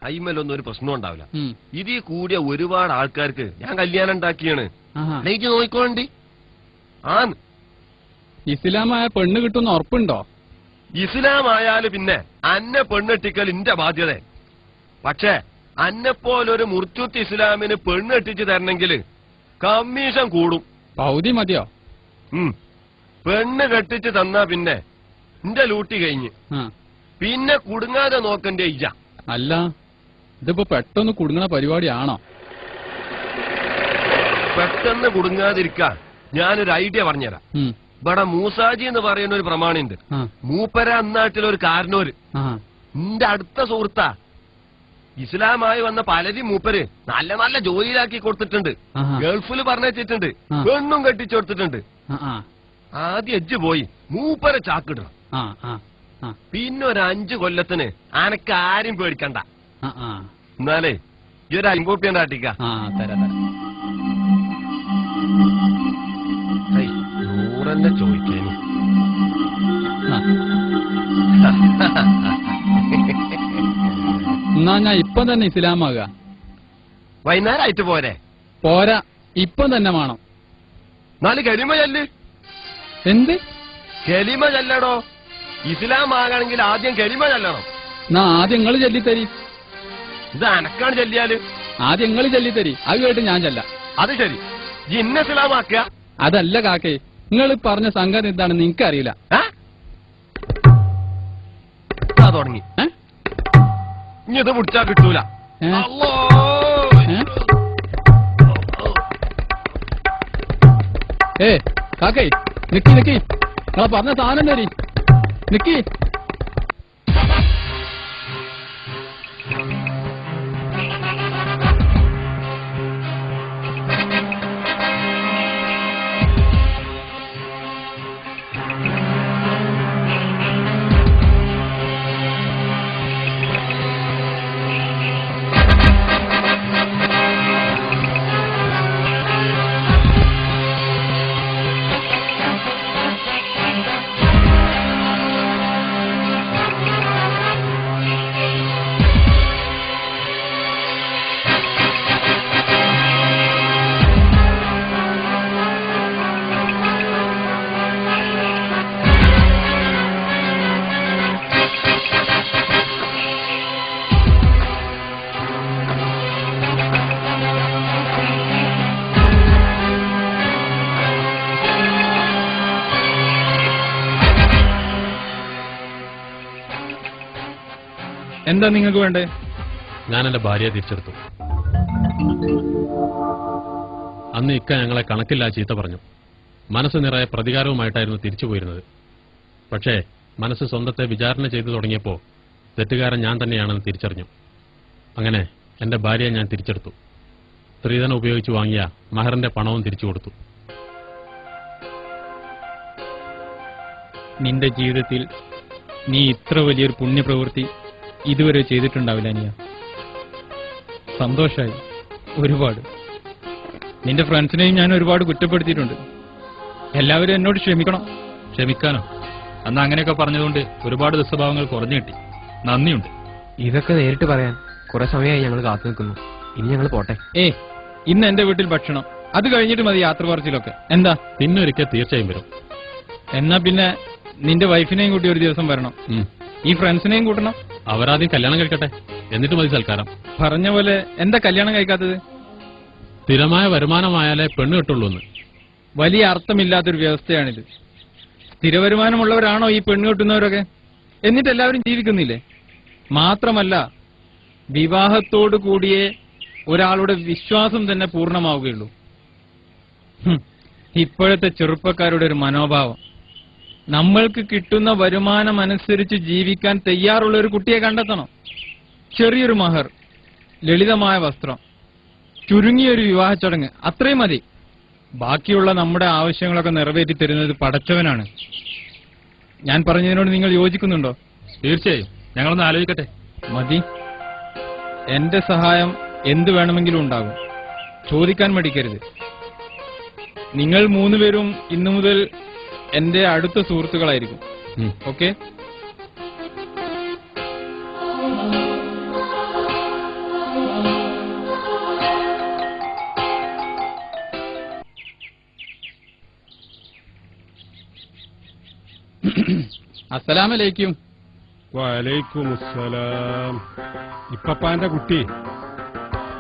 അയിമലൊന്നും ഒരു പ്രശ്നം ഉണ്ടാവില്ല. ഇതിൽ കൂടിയ ഒരുപാട് ആൾക്കാർക്ക് ഞാൻ കല്യാണം ഉണ്ടാക്കിയാണ്. എനിക്ക് നോക്കിക്കോണ്ടി. ആന്ന് ഇസ്ലാമായ പെണ്ണ് കിട്ടുന്ന ഉറപ്പുണ്ടോ? ഇസ്ലാമായാലും പിന്നെ അന്നെ പെണ്ണെട്ടിക്കൽ ഇന്റെ ബാധ്യത. പക്ഷേ അന്നെപ്പോലൊരു മുർത്തുത്ത് ഇസ്ലാമിന് പെണ്ണെട്ടിച്ച് തരണമെങ്കിൽ കമ്മീഷൻ കൂടും. പൗതി മതിയോ? പെണ്ണ് കെട്ടിച്ച് തന്നാ പിന്നെ എന്റെ ലൂട്ടി കഴിഞ്ഞ് പിന്നെ കുടുങ്ങാതെ നോക്കണ്ടേ ഇജ. അല്ല, ഇതിപ്പോ പെട്ടെന്ന് കുടുങ്ങണ പരിപാടിയാണോ? പെട്ടെന്ന് കുടുങ്ങാതിരിക്കാൻ ഞാനൊരു ഐഡിയ പറഞ്ഞുതരാം. ഇവിടെ മൂസാജി എന്ന് പറയുന്ന ഒരു പ്രമാണിണ്ട്. മൂപ്പര അന്നാട്ടിലൊരു കാരണോര് എന്റെ അടുത്ത സുഹൃത്താ. ഇസ്ലാമായി വന്ന പലരും മൂപ്പര് നല്ല നല്ല ജോലിയിലാക്കി കൊടുത്തിട്ടുണ്ട്. ഗൾഫിൽ പറഞ്ഞിട്ടുണ്ട്. പെണ്ണും കെട്ടിച്ചു കൊടുത്തിട്ടുണ്ട്. ആദ്യം എജ്ജ് പോയി മൂപ്പരെ ചാക്കിടണം. പിന്നെ ഒരു 5 കൊല്ലത്തിന് അനക്ക് ആരും പേടിക്കണ്ട. എന്നാലേ ഈ ഒരു 50 ഉറുപ്പ്യ കാട്ടിക്ക. 100 തന്നെ ചോദിക്കേനി. എന്നാ ഞാൻ ഇപ്പം തന്നെ ഇസ്ലാമാകുക. വൈകുന്നേരമായിട്ട് പോരെ? പോരാ, ഇപ്പം തന്നെ വേണം. എന്നാല് കലിമ ചൊല്ല്. എന്ത് കലിമ ചൊല്ലടോ? ഇസ്ലാം ആകണമെങ്കിൽ ആദ്യം കലിമ ചൊല്ലണം. എന്നാ ആദ്യം നിങ്ങൾ ചൊല്ലിത്തരി. ഇത് അനക്കാണ് ചൊല്ലിയാല്. ആദ്യം നിങ്ങൾ ചൊല്ലിത്തരി, അത് കേട്ട് ഞാൻ ചൊല്ലാം. അത് ശരി, ഇന്ന ഇസ്ലാമാക്കുക. അതല്ല കാക്കേ, നിങ്ങൾ പറഞ്ഞ സംഗതി എന്താണെന്ന് എനിക്കറിയില്ല. തുടങ്ങി ഇനി ഇത് പിടിച്ചാ കിട്ടൂല. കാക്കേ നിക്കി നിക്കി, നിങ്ങളെ പറഞ്ഞ സാധനം തരി. നിക്കി. എന്താ നിങ്ങൾക്ക് വേണ്ടേ? ഞാൻ എന്റെ ഭാര്യയെ തിരിച്ചെടുത്തു. അന്ന് ഇക്ക ഞങ്ങളെ കണക്കില്ലാ ചീത്ത പറഞ്ഞു. മനസ്സ് നിറയെ പ്രതികാരവുമായിട്ടായിരുന്നു തിരിച്ചു പോയിരുന്നത്. പക്ഷേ മനസ്സ് സ്വന്തത്തെ വിചാരണ ചെയ്തു തുടങ്ങിയപ്പോൾ തെറ്റുകാരൻ ഞാൻ തന്നെയാണെന്ന് തിരിച്ചറിഞ്ഞു. അങ്ങനെ എന്റെ ഭാര്യയെ ഞാൻ തിരിച്ചെടുത്തു. സ്ത്രീധനം ഉപയോഗിച്ച് വാങ്ങിയ മഹറിന്റെ പണവും തിരിച്ചു കൊടുത്തു. നിന്റെ ജീവിതത്തിൽ നീ ഇത്ര വലിയൊരു പുണ്യപ്രവൃത്തി ഇതുവരെ ചെയ്തിട്ടുണ്ടാവില്ല അനിയ. സന്തോഷായി ഒരുപാട്. നിന്റെ ഫ്രണ്ട്സിനെയും ഞാൻ ഒരുപാട് കുറ്റപ്പെടുത്തിയിട്ടുണ്ട്. എല്ലാവരും എന്നോട് ക്ഷമിക്കണം. ക്ഷമിക്കാനോ? അന്ന് അങ്ങനെയൊക്കെ പറഞ്ഞതുകൊണ്ട് ഒരുപാട് ദുസ്വഭാവങ്ങൾ കുറഞ്ഞു കിട്ടി. നന്ദിയുണ്ട്. ഇതൊക്കെ നേരിട്ട് പറയാൻ കുറെ സമയമായി ഞങ്ങൾ കാത്തു നിൽക്കുന്നു. ഇനി ഞങ്ങൾ പോട്ടെ. ഇന്ന് എന്റെ വീട്ടിൽ ഭക്ഷണം, അത് കഴിഞ്ഞിട്ട് മതി യാത്ര പറച്ചിലൊക്കെ. എന്താ? പിന്നൊരിക്കൽ തീർച്ചയായും വരും. എന്നാ പിന്നെ നിന്റെ വൈഫിനെയും കൂട്ടി ഒരു ദിവസം വരണം. ഈ ഫ്രണ്ട്സിനെയും കൂട്ടണം. അവരാദ്യം കല്യാണം കഴിക്കട്ടെ, എന്നിട്ട് മതി സൽക്കാരം. പറഞ്ഞ പോലെ എന്താ കല്യാണം കഴിക്കാത്തത്? സ്ഥിരമായ വരുമാനമായാലേ പെണ്ണ് കിട്ടുള്ളൂ. വലിയ അർത്ഥമില്ലാത്തൊരു വ്യവസ്ഥയാണിത്. സ്ഥിരവരുമാനമുള്ളവരാണോ ഈ പെണ്ണ് കിട്ടുന്നവരൊക്കെ? എന്നിട്ട് എല്ലാവരും ജീവിക്കുന്നില്ലേ? മാത്രമല്ല, വിവാഹത്തോടു കൂടിയേ ഒരാളുടെ വിശ്വാസം തന്നെ പൂർണ്ണമാവുകയുള്ളൂ. ഇപ്പോഴത്തെ ചെറുപ്പക്കാരുടെ ഒരു മനോഭാവം, നമ്മൾക്ക് കിട്ടുന്ന വരുമാനം അനുസരിച്ച് ജീവിക്കാൻ തയ്യാറുള്ള ഒരു കുട്ടിയെ കണ്ടെത്തണം. ചെറിയൊരു മഹർ, ലളിതമായ വസ്ത്രം, ചുരുങ്ങിയൊരു വിവാഹ ചടങ്ങ്, അത്രയും മതി. ബാക്കിയുള്ള നമ്മുടെ ആവശ്യങ്ങളൊക്കെ നിറവേറ്റി തരുന്നത് പടച്ചവനാണ്. ഞാൻ പറഞ്ഞതിനോട് നിങ്ങൾ യോജിക്കുന്നുണ്ടോ? തീർച്ചയായും. ഞങ്ങളൊന്ന് ആലോചിക്കട്ടെ. മതി. എന്റെ സഹായം എന്ത് വേണമെങ്കിലും ഉണ്ടാകും. ചോദിക്കാൻ മടിക്കരുത്. നിങ്ങൾ 3 പേരും ഇന്നു മുതൽ എന്റെ അടുത്ത സുഹൃത്തുക്കളായിരിക്കും. ഓക്കെ? അസ്സലാമലൈക്കും. വലൈക്കും അസ്സലാം. ഇപ്പപ്പാന്റെ കുട്ടി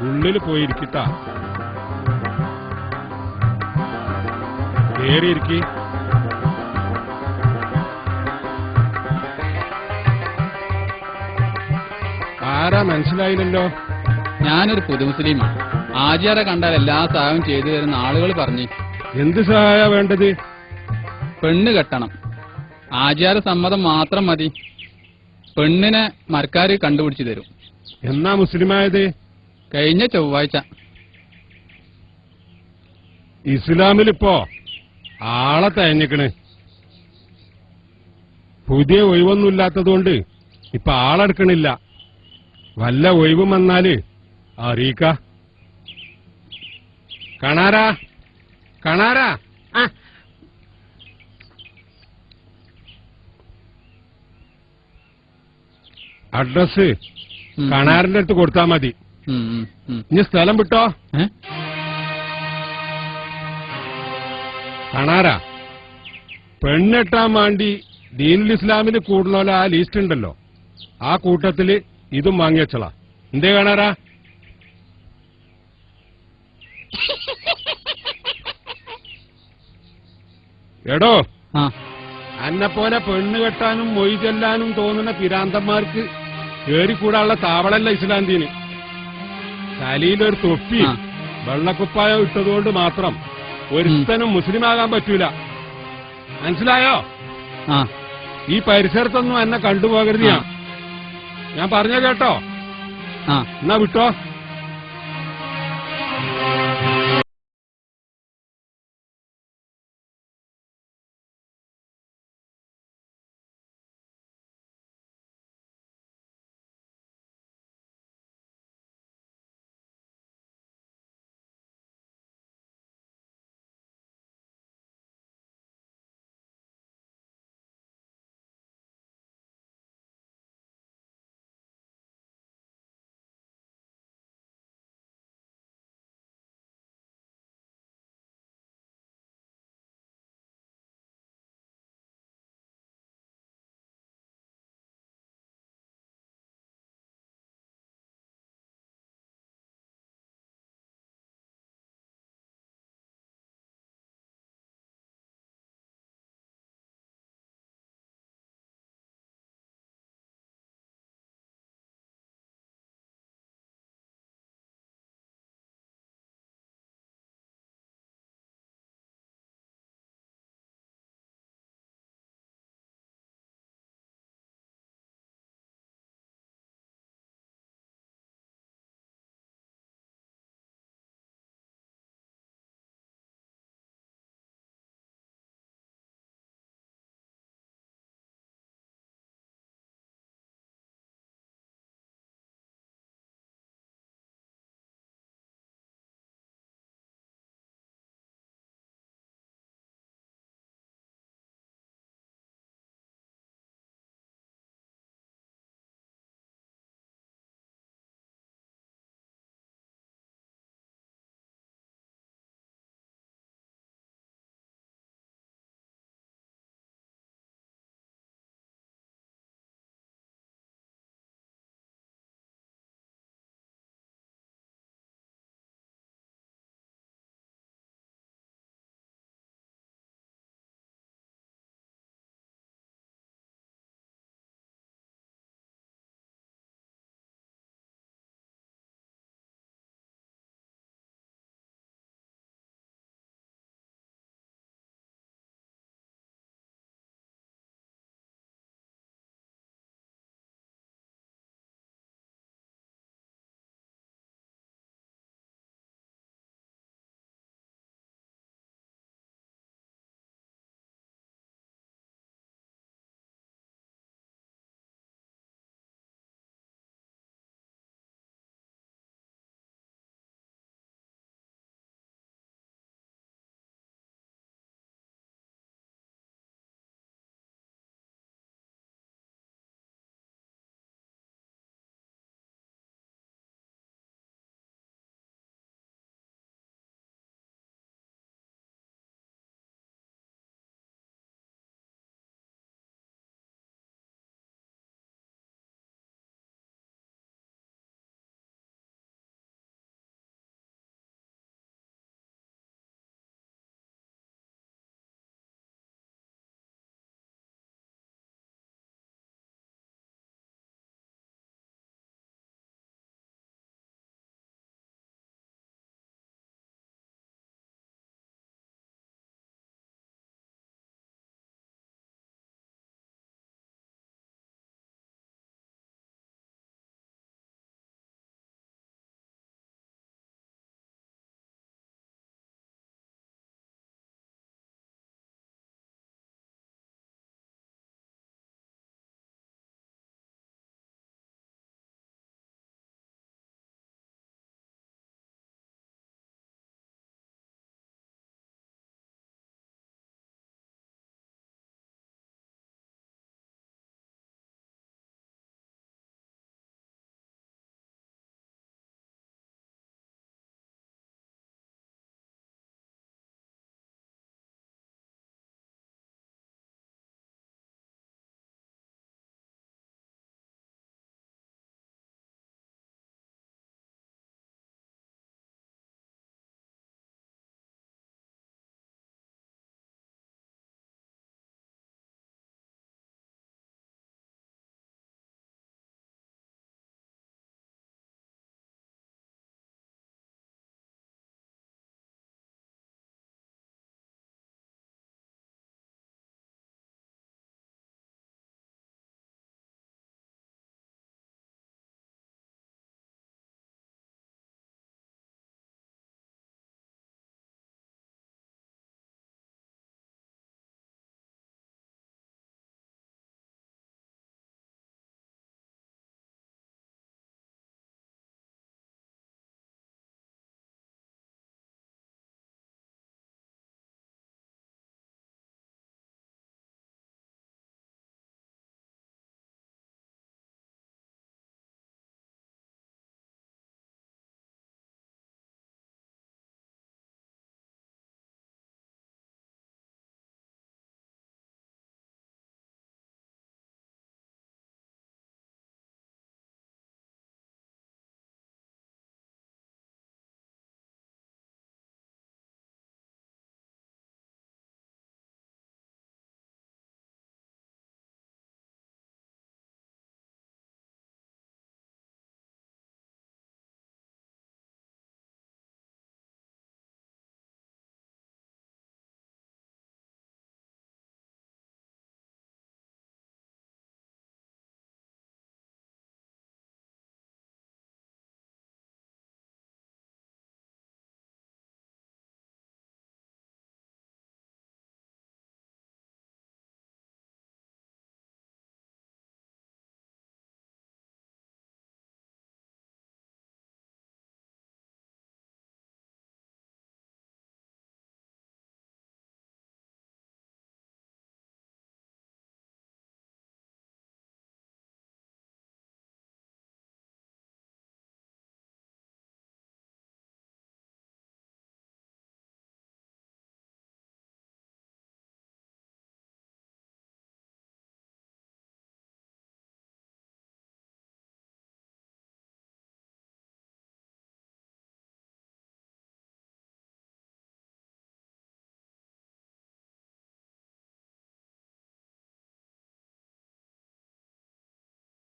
ഉള്ളിൽ പോയിരിക്കട്ടാ. കേറിയിരിക്കി. ആരാ മനസ്സിലായില്ലല്ലോ? ഞാനൊരു പുതുമുസ്ലിമാണ്. ആചാര കണ്ടാൽ എല്ലാ സഹായവും ചെയ്തു തരുന്ന ആളുകൾ പറഞ്ഞു. എന്ത് സഹായ വേണ്ടത്? പെണ്ണ് കെട്ടണം. ആചാര സമ്മതം മാത്രം മതി. പെണ്ണിനെ മരക്കാര് കണ്ടുപിടിച്ചു തരും. എന്നാ മുസ്ലിമായത്? കഴിഞ്ഞ ചൊവ്വാഴ്ച. ഇസ്ലാമിലിപ്പോ ആളെ തയഞ്ഞിക്കണ്. പുതിയ ഒഴിവൊന്നുമില്ലാത്തതുകൊണ്ട് ഇപ്പൊ ആളെടുക്കണില്ല. വല്ല ഒഴിവും വന്നാല് അറിയിക്ക. കാണാരാ കാണാരാ. അഡ്രസ് കണാറിന്റെ അടുത്ത് കൊടുത്താ മതി. ഇനി സ്ഥലം വിട്ടോ. കണാരാ, പെണ്ണെട്ടാൻ വേണ്ടി ദീനുൽ ഇസ്ലാമിൽ കൂടുന്ന ആ ലിസ്റ്റ് ഉണ്ടല്ലോ, ആ കൂട്ടത്തില് ഇതും വാങ്ങിവെച്ചളാ. എന്തേ കാണാറാ? എടോ, അന്നെപ്പോലെ പെണ്ണ് കെട്ടാനും മൊയ് ചെല്ലാനും തോന്നുന്ന പിരാന്തന്മാർക്ക് കേറിക്കൂടാനുള്ള താവളല്ല ഇസ്ലാം ദീന്. തലയിലൊരു തൊപ്പി വെള്ളക്കുപ്പായം ഇട്ടതുകൊണ്ട് മാത്രം ഒരുത്തനും മുസ്ലിമാകാൻ പറ്റൂല. മനസ്സിലായോ? ഈ പരിസരത്തൊന്നും എന്നെ കണ്ടുപോകരുത്. ഞാൻ പറഞ്ഞ കേട്ടോ? എന്നാ വിട്ടോ.